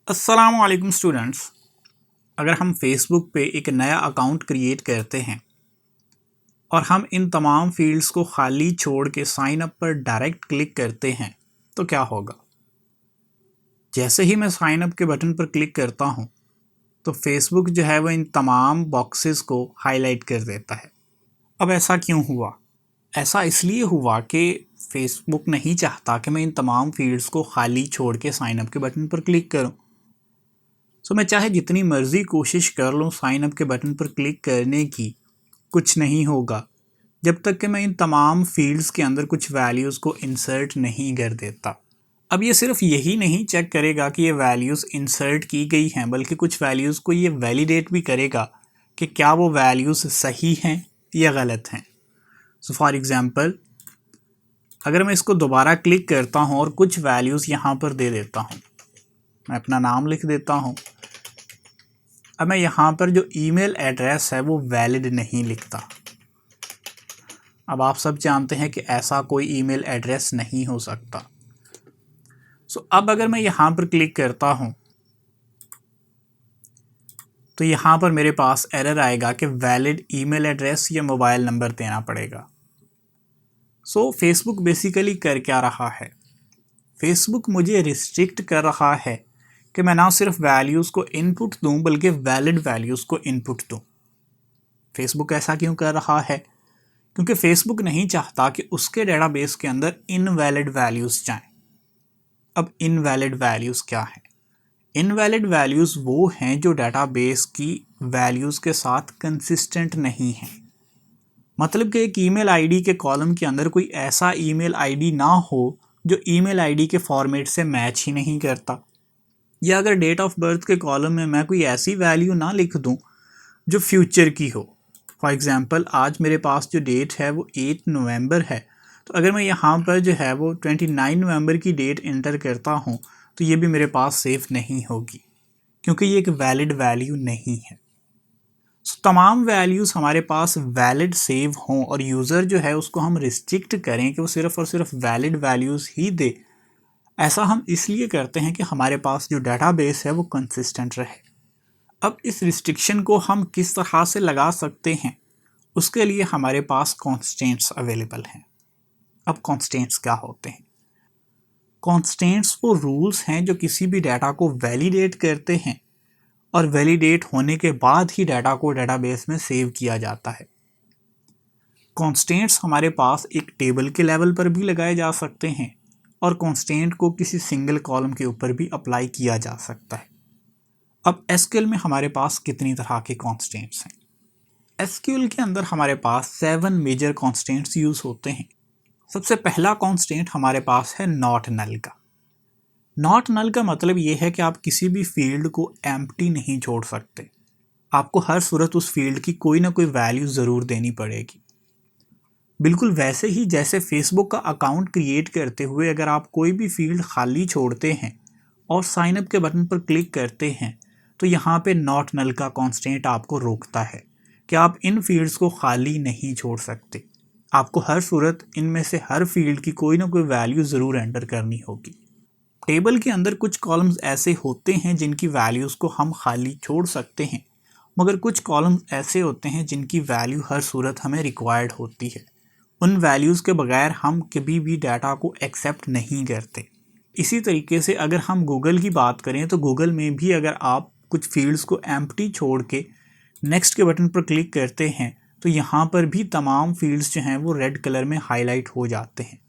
अस्सलाम वालेकुम स्टूडेंट्स। अगर हम फेसबुक पे एक नया अकाउंट क्रिएट करते हैं और हम इन तमाम फील्ड्स को खाली छोड़ के साइन अप पर डायरेक्ट क्लिक करते हैं तो क्या होगा? जैसे ही मैं साइन अप के बटन पर क्लिक करता हूं तो फेसबुक जो है वो इन तमाम बॉक्सेस को हाईलाइट कर देता है। अब ऐसा क्यों हुआ? ऐसा इसलिए हुआ कि फेसबुक नहीं चाहता कि मैं इन तमाम फील्ड्स को खाली छोड़ के साइन अप के बटन पर क्लिक करूं। सो मैं चाहे जितनी मर्ज़ी कोशिश कर लूँ साइन अप के बटन पर क्लिक करने की, कुछ नहीं होगा जब तक कि मैं इन तमाम फील्ड्स के अंदर कुछ वैल्यूज़ को इंसर्ट नहीं कर देता। अब ये सिर्फ यही नहीं चेक करेगा कि ये वैल्यूज़ इंसर्ट की गई हैं, बल्कि कुछ वैल्यूज़ को ये वैलिडेट भी करेगा कि क्या वो वैल्यूज़ सही हैं या गलत हैं। सो फॉर एग्ज़ाम्पल, अगर मैं इसको दोबारा क्लिक करता हूँ और कुछ वैल्यूज़ यहाँ पर दे देता हूँ, मैं अपना नाम लिख देता हूँ। अब मैं यहाँ पर जो ईमेल एड्रेस है वो वैलिड नहीं लिखता। अब आप सब जानते हैं कि ऐसा कोई ईमेल एड्रेस नहीं हो सकता। सो अब अगर मैं यहाँ पर क्लिक करता हूँ तो यहाँ पर मेरे पास एरर आएगा कि वैलिड ईमेल एड्रेस या मोबाइल नंबर देना पड़ेगा। सो फेसबुक बेसिकली कर क्या रहा है? फेसबुक मुझे रिस्ट्रिक्ट कर रहा है कि मैं ना सिर्फ वैल्यूज़ को इनपुट दूं बल्कि वैलिड वैल्यूज़ को इनपुट दूं। फेसबुक ऐसा क्यों कर रहा है? क्योंकि फेसबुक नहीं चाहता कि उसके डेटाबेस के अंदर इनवैलिड वैल्यूज़ जाएं। अब इनवैलिड वैल्यूज़ क्या हैं? इनवैलिड वैल्यूज़ वो हैं जो डेटाबेस की वैल्यूज़ के साथ कंसिस्टेंट नहीं हैं। मतलब कि एक ईमेल आईडी के कॉलम के अंदर कोई ऐसा ईमेल आईडी ना हो जो ईमेल आईडी के फॉर्मेट से मैच ही नहीं करता, या अगर डेट ऑफ बर्थ के कॉलम में मैं कोई ऐसी वैल्यू ना लिख दूं जो फ्यूचर की हो। फॉर एग्ज़ाम्पल, आज मेरे पास जो डेट है वो 8 नवंबर है, तो अगर मैं यहाँ पर जो है वो 29 नवंबर की डेट इंटर करता हूँ तो ये भी मेरे पास सेफ नहीं होगी, क्योंकि ये एक वैलिड वैल्यू नहीं है। सो तमाम वैल्यूज़ हमारे पास वैलिड सेव हों और यूज़र जो है उसको हम रिस्ट्रिक्ट करें कि वो सिर्फ़ और सिर्फ वैलिड वैल्यूज़ ही दे। ऐसा हम इसलिए करते हैं कि हमारे पास जो डाटाबेस है वो कंसिस्टेंट रहे। अब इस रिस्ट्रिक्शन को हम किस तरह से लगा सकते हैं, उसके लिए हमारे पास कॉन्स्टेंट्स अवेलेबल हैं। अब कॉन्स्टेंट्स क्या होते हैं? कॉन्स्टेंट्स वो रूल्स हैं जो किसी भी डाटा को वैलिडेट करते हैं और वैलिडेट होने के बाद ही डाटा को डेटाबेस में सेव किया जाता है। कॉन्स्टेंट्स हमारे पास एक टेबल के लेवल पर भी लगाए जा सकते हैं और कॉन्स्टेंट को किसी सिंगल कॉलम के ऊपर भी अप्लाई किया जा सकता है। अब एसक्यूएल में हमारे पास कितनी तरह के कॉन्स्टेंट्स हैं? एसक्यूएल के अंदर हमारे पास 7 मेजर कॉन्स्टेंट्स यूज़ होते हैं। सबसे पहला कॉन्स्टेंट हमारे पास है नॉट नल का। नॉट नल का मतलब ये है कि आप किसी भी फील्ड को एम्प्टी नहीं छोड़ सकते। आपको हर सूरत उस फील्ड की कोई ना कोई वैल्यू ज़रूर देनी पड़ेगी। बिल्कुल वैसे ही जैसे फेसबुक का अकाउंट क्रिएट करते हुए अगर आप कोई भी फील्ड खाली छोड़ते हैं और साइन अप के बटन पर क्लिक करते हैं तो यहाँ पे नॉट नल का कॉन्स्टेंट आपको रोकता है कि आप इन फील्ड्स को खाली नहीं छोड़ सकते। आपको हर सूरत इनमें से हर फील्ड की कोई ना कोई वैल्यू ज़रूर एंटर करनी होगी। टेबल के अंदर कुछ कॉलम्स ऐसे होते हैं जिनकी वैल्यूज़ को हम खाली छोड़ सकते हैं, मगर कुछ कॉलम्स ऐसे होते हैं जिनकी वैल्यू हर सूरत हमें रिक्वायर्ड होती है। उन वैल्यूज़ के बगैर हम कभी भी डाटा को एक्सेप्ट नहीं करते। इसी तरीके से अगर हम गूगल की बात करें तो गूगल में भी अगर आप कुछ फील्ड्स को एम्प्टी छोड़ के नेक्स्ट के बटन पर क्लिक करते हैं तो यहाँ पर भी तमाम फील्ड्स जो हैं वो रेड कलर में हाईलाइट हो जाते हैं,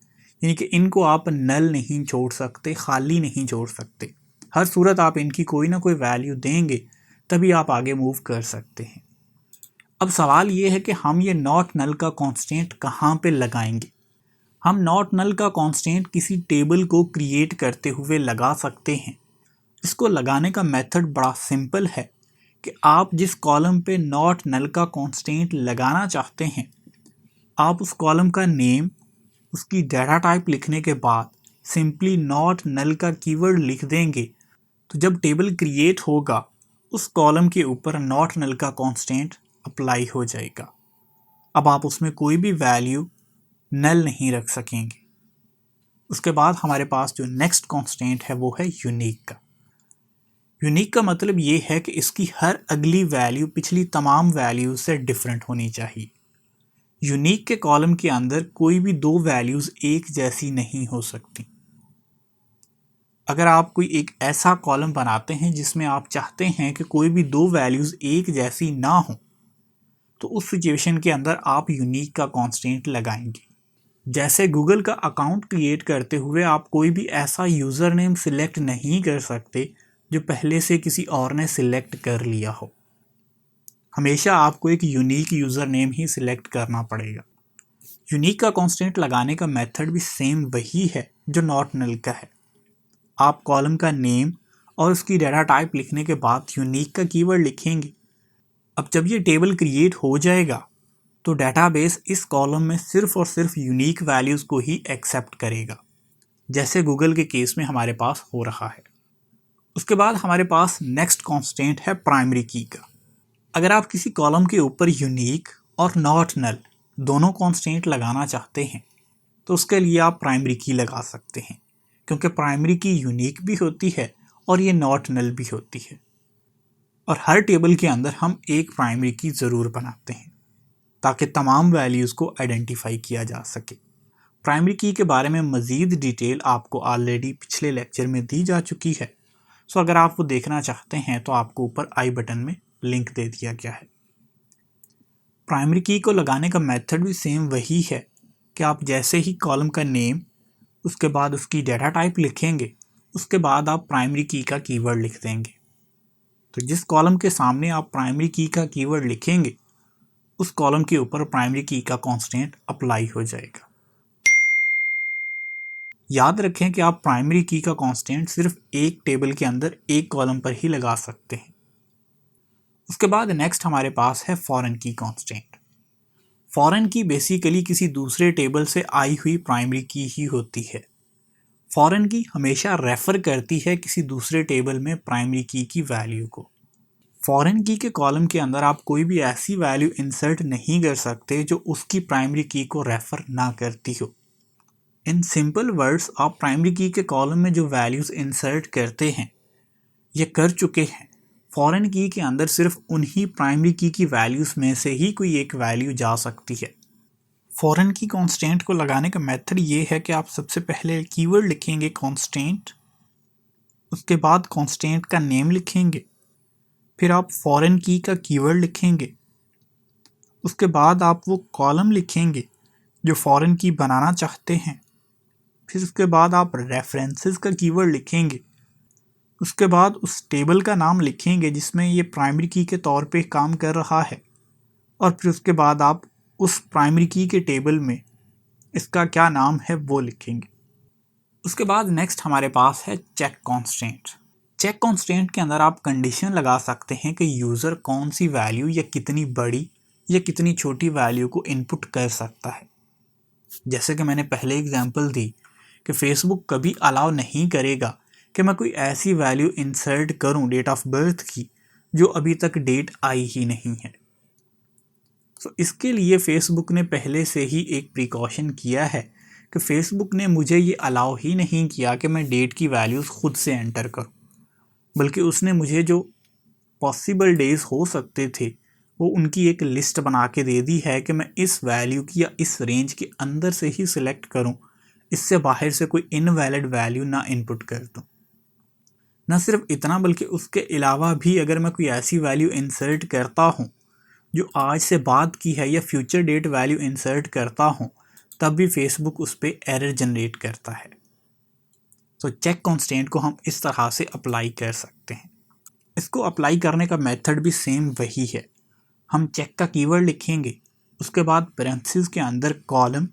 यानी कि इनको आप नल नहीं छोड़ सकते, खाली नहीं छोड़ सकते। हर सूरत आप इनकी कोई ना कोई वैल्यू देंगे तभी आप आगे मूव कर सकते हैं। अब सवाल ये है कि हम ये नॉट नल का कॉन्स्टेंट कहाँ पे लगाएंगे? हम नॉट नल का कॉन्स्टेंट किसी टेबल को क्रिएट करते हुए लगा सकते हैं। इसको लगाने का मेथड बड़ा सिंपल है कि आप जिस कॉलम पे नॉट नल का कॉन्स्टेंट लगाना चाहते हैं, आप उस कॉलम का नेम, उसकी डाटा टाइप लिखने के बाद सिंपली नॉट नल का कीवर्ड लिख देंगे, तो जब टेबल क्रिएट होगा उस कॉलम के ऊपर नॉट नल का कॉन्स्टेंट अप्लाई हो जाएगा। अब आप उसमें कोई भी वैल्यू नल नहीं रख सकेंगे। उसके बाद हमारे पास जो नेक्स्ट कांस्टेंट है वो है यूनिक का। यूनिक का मतलब ये है कि इसकी हर अगली वैल्यू पिछली तमाम वैल्यूज से डिफरेंट होनी चाहिए। यूनिक के कॉलम के अंदर कोई भी दो वैल्यूज एक जैसी नहीं हो सकती। अगर आप कोई एक ऐसा कॉलम बनाते हैं जिसमें आप चाहते हैं कि कोई भी दो वैल्यूज एक जैसी ना हो, तो उस सिचुएशन के अंदर आप यूनिक का कांस्टेंट लगाएंगे। जैसे गूगल का अकाउंट क्रिएट करते हुए आप कोई भी ऐसा यूज़र नेम सिलेक्ट नहीं कर सकते जो पहले से किसी और ने सिलेक्ट कर लिया हो। हमेशा आपको एक यूनिक यूज़र नेम ही सिलेक्ट करना पड़ेगा। यूनिक का कांस्टेंट लगाने का मेथड भी सेम वही है जो नॉट नल का है। आप कॉलम का नेम और उसकी डाटा टाइप लिखने के बाद यूनिक का कीवर्ड लिखेंगे। अब जब ये टेबल क्रिएट हो जाएगा तो डेटाबेस इस कॉलम में सिर्फ और सिर्फ यूनिक वैल्यूज़ को ही एक्सेप्ट करेगा, जैसे गूगल के केस में हमारे पास हो रहा है। उसके बाद हमारे पास नेक्स्ट कांस्टेंट है प्राइमरी की का। अगर आप किसी कॉलम के ऊपर यूनिक और नॉट नल दोनों कांस्टेंट लगाना चाहते हैं तो उसके लिए आप प्राइमरी की लगा सकते हैं, क्योंकि प्राइमरी की यूनिक भी होती है और ये नॉट नल भी होती है। और हर टेबल के अंदर हम एक प्राइमरी की ज़रूर बनाते हैं ताकि तमाम वैल्यूज़ को आइडेंटिफाई किया जा सके। प्राइमरी की के बारे में मज़ीद डिटेल आपको ऑलरेडी पिछले लेक्चर में दी जा चुकी है, सो अगर आप वो देखना चाहते हैं तो आपको ऊपर आई बटन में लिंक दे दिया गया है। प्राइमरी की को लगाने का मेथड भी सेम वही है कि आप जैसे ही कॉलम का नेम, उसके बाद उसकी डाटा टाइप लिखेंगे, उसके बाद आप प्राइमरी की का कीवर्ड लिख देंगे। तो जिस कॉलम के सामने आप प्राइमरी की का कीवर्ड लिखेंगे उस कॉलम के ऊपर प्राइमरी की का कांस्टेंट अप्लाई हो जाएगा। याद रखें कि आप प्राइमरी की का कांस्टेंट सिर्फ एक टेबल के अंदर एक कॉलम पर ही लगा सकते हैं। उसके बाद नेक्स्ट हमारे पास है फॉरेन की कांस्टेंट। फॉरेन की बेसिकली किसी दूसरे टेबल से आई हुई प्राइमरी की ही होती है। फॉरेन की हमेशा रेफर करती है किसी दूसरे टेबल में प्राइमरी की वैल्यू को। फॉरेन की के कॉलम के अंदर आप कोई भी ऐसी वैल्यू इंसर्ट नहीं कर सकते जो उसकी प्राइमरी की को रेफर ना करती हो। इन सिंपल वर्ड्स, आप प्राइमरी की के कॉलम में जो वैल्यूज़ इंसर्ट करते हैं ये कर चुके हैं। फॉरेन की के अंदर सिर्फ उन्हीं प्राइमरी की वैल्यूज़ में से ही कोई एक वैल्यू जा सकती है। फॉरेन की कांस्टेंट को लगाने का मेथड ये है कि आप सबसे पहले कीवर्ड लिखेंगे कांस्टेंट, उसके बाद कांस्टेंट का नेम लिखेंगे, फिर आप फॉरेन की का कीवर्ड लिखेंगे, उसके बाद आप वो कॉलम लिखेंगे जो फॉरेन की बनाना चाहते हैं, फिर उसके बाद आप रेफरेंसेस का कीवर्ड लिखेंगे, उसके बाद उस टेबल का नाम लिखेंगे जिसमें ये प्राइमरी की के तौर पे काम कर रहा है, और फिर उसके बाद आप उस प्राइमरी की के टेबल में इसका क्या नाम है वो लिखेंगे। उसके बाद नेक्स्ट हमारे पास है चेक कांस्टेंट। चेक कांस्टेंट के अंदर आप कंडीशन लगा सकते हैं कि यूज़र कौन सी वैल्यू या कितनी बड़ी या कितनी छोटी वैल्यू को इनपुट कर सकता है। जैसे कि मैंने पहले एग्जांपल दी कि फेसबुक कभी अलाउ नहीं करेगा कि मैं कोई ऐसी वैल्यू इंसर्ट करूं डेट ऑफ बर्थ की जो अभी तक डेट आई ही नहीं है। तो इसके लिए फेसबुक ने पहले से ही एक प्रिकॉशन किया है कि फेसबुक ने मुझे ये अलाउ ही नहीं किया कि मैं डेट की वैल्यूज़ खुद से एंटर करूं, बल्कि उसने मुझे जो पॉसिबल डेज हो सकते थे वो उनकी एक लिस्ट बना के दे दी है कि मैं इस वैल्यू की या इस रेंज के अंदर से ही सिलेक्ट करूं, इससे बाहर से कोई इनवैलिड वैल्यू ना इनपुट कर दूं। न सिर्फ इतना बल्कि उसके अलावा भी अगर मैं कोई ऐसी वैल्यू इंसर्ट करता हूं जो आज से बाद की है या फ्यूचर डेट वैल्यू इंसर्ट करता हूं, तब भी फेसबुक उस पर एरर जनरेट करता है। तो चेक कांस्टेंट को हम इस तरह से अप्लाई कर सकते हैं। इसको अप्लाई करने का मेथड भी सेम वही है। हम चेक का कीवर्ड लिखेंगे, उसके बाद पैरेंथेसिस के अंदर कॉलम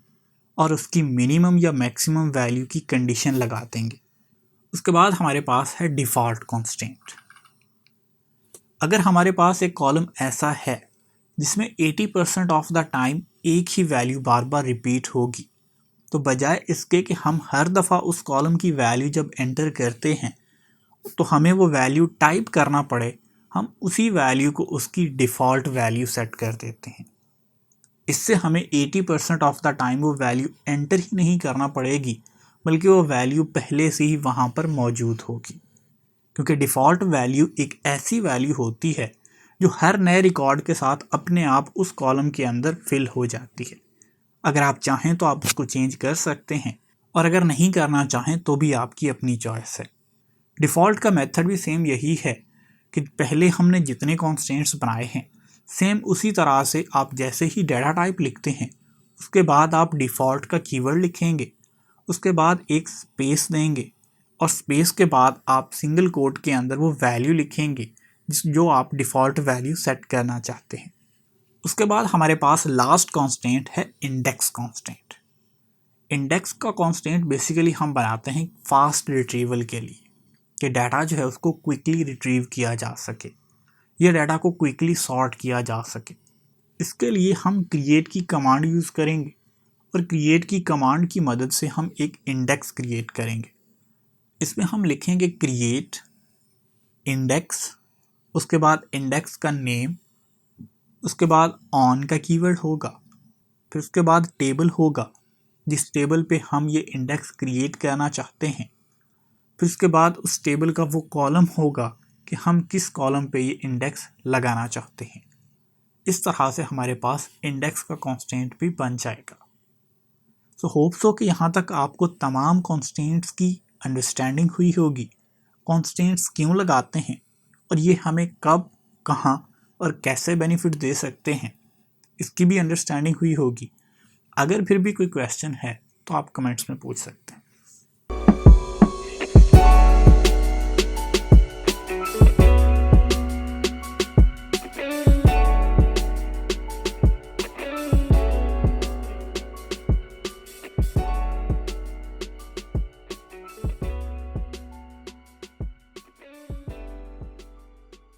और उसकी मिनिमम या मैक्सिमम वैल्यू की कंडीशन लगा देंगे। उसके बाद हमारे पास है डिफ़ॉल्ट कांस्टेंट। अगर हमारे पास एक कॉलम ऐसा है जिसमें 80% ऑफ द टाइम एक ही वैल्यू बार बार रिपीट होगी, तो बजाय इसके कि हम हर दफ़ा उस कॉलम की वैल्यू जब एंटर करते हैं तो हमें वो वैल्यू टाइप करना पड़े, हम उसी वैल्यू को उसकी डिफ़ॉल्ट वैल्यू सेट कर देते हैं। इससे हमें 80% ऑफ द टाइम वो वैल्यू एंटर ही नहीं करना पड़ेगी, बल्कि वो वैल्यू पहले से ही वहाँ पर मौजूद होगी। क्योंकि डिफ़ॉल्ट वैल्यू एक ऐसी वैल्यू होती है जो हर नए रिकॉर्ड के साथ अपने आप उस कॉलम के अंदर फिल हो जाती है। अगर आप चाहें तो आप उसको चेंज कर सकते हैं, और अगर नहीं करना चाहें तो भी आपकी अपनी चॉइस है। डिफ़ॉल्ट का मेथड भी सेम यही है कि पहले हमने जितने कॉन्स्टेंट्स बनाए हैं, सेम उसी तरह से आप जैसे ही डेटा टाइप लिखते हैं, उसके बाद आप डिफ़ॉल्ट का कीवर्ड लिखेंगे, उसके बाद एक स्पेस देंगे, और स्पेस के बाद आप सिंगल कोट के अंदर वो वैल्यू लिखेंगे जो आप डिफ़ॉल्ट वैल्यू सेट करना चाहते हैं। उसके बाद हमारे पास लास्ट कांस्टेंट है इंडेक्स कांस्टेंट। इंडेक्स का कांस्टेंट बेसिकली हम बनाते हैं फास्ट रिट्रीवल के लिए, कि डाटा जो है उसको क्विकली रिट्रीव किया जा सके, ये डाटा को क्विकली सॉर्ट किया जा सके। इसके लिए हम क्रिएट की कमांड यूज़ करेंगे, और क्रिएट की कमांड की मदद से हम एक इंडेक्स क्रिएट करेंगे। इसमें हम लिखेंगे क्रिएट इंडेक्स, उसके बाद इंडेक्स का नेम, उसके बाद ऑन का कीवर्ड होगा, फिर उसके बाद टेबल होगा जिस टेबल पे हम ये इंडेक्स क्रिएट करना चाहते हैं, फिर उसके बाद उस टेबल का वो कॉलम होगा कि हम किस कॉलम पे ये इंडेक्स लगाना चाहते हैं। इस तरह से हमारे पास इंडेक्स का कांस्टेंट भी बन जाएगा। सो होप सो कि यहाँ तक आपको तमाम कांस्टेंट्स की अंडरस्टैंडिंग हुई होगी, कांस्टेंट्स क्यों लगाते हैं और ये हमें कब, कहाँ और कैसे बेनिफिट दे सकते हैं, इसकी भी अंडरस्टैंडिंग हुई होगी। अगर फिर भी कोई क्वेश्चन है तो आप कमेंट्स में पूछ सकते हैं।